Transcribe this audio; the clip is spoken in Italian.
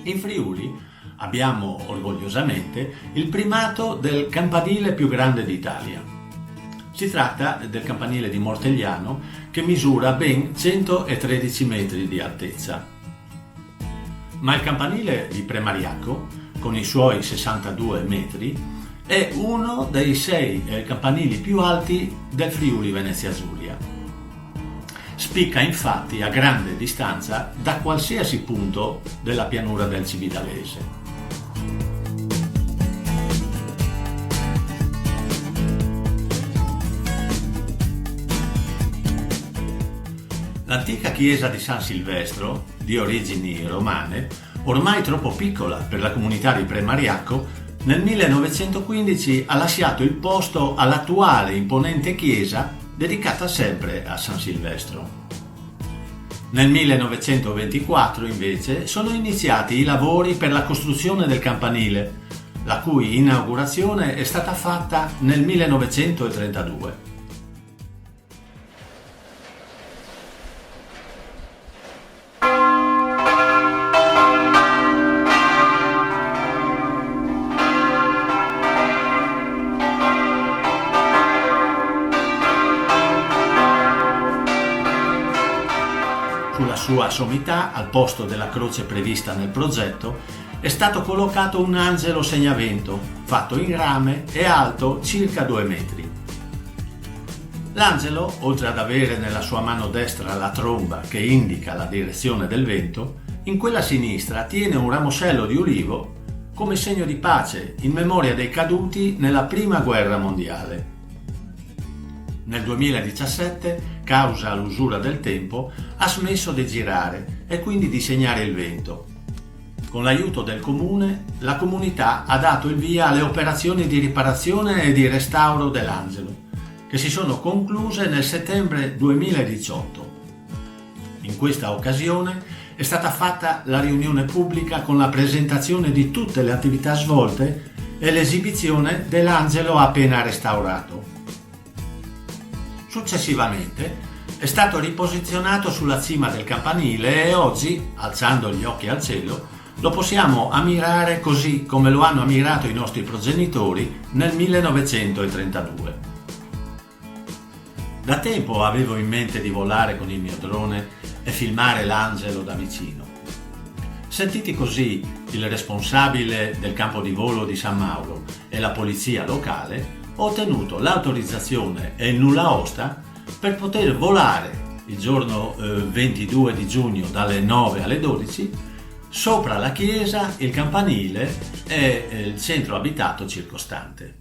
In Friuli abbiamo orgogliosamente il primato del campanile più grande d'Italia. Si tratta del campanile di Mortegliano, che misura ben 113 metri di altezza. Ma il campanile di Premariacco, con i suoi 62 metri, è uno dei 6 campanili più alti del Friuli Venezia Giulia. Spicca infatti a grande distanza da qualsiasi punto della pianura del Cividalese. L'antica chiesa di San Silvestro, di origini romane, ormai troppo piccola per la comunità di Premariacco, nel 1915 ha lasciato il posto all'attuale imponente chiesa dedicata sempre a San Silvestro. Nel 1924 invece sono iniziati i lavori per la costruzione del campanile, la cui inaugurazione è stata fatta nel 1932. Sulla sua sommità, al posto della croce prevista nel progetto, è stato collocato un angelo segnavento, fatto in rame e alto circa 2 metri. L'angelo, oltre ad avere nella sua mano destra la tromba che indica la direzione del vento, in quella sinistra tiene un ramosello di ulivo come segno di pace in memoria dei caduti nella Prima Guerra Mondiale. Nel 2017, causa l'usura del tempo, ha smesso di girare e quindi di segnare il vento. Con l'aiuto del comune, la comunità ha dato il via alle operazioni di riparazione e di restauro dell'angelo, che si sono concluse nel settembre 2018. In questa occasione è stata fatta la riunione pubblica con la presentazione di tutte le attività svolte e l'esibizione dell'angelo appena restaurato. Successivamente è stato riposizionato sulla cima del campanile e oggi, alzando gli occhi al cielo, lo possiamo ammirare così come lo hanno ammirato i nostri progenitori nel 1932. Da tempo avevo in mente di volare con il mio drone e filmare l'angelo da vicino. Sentiti così il responsabile del campo di volo di San Mauro e la polizia locale, ho ottenuto l'autorizzazione e il nulla osta per poter volare il giorno 22 di giugno dalle 9 alle 12 sopra la chiesa, il campanile e il centro abitato circostante.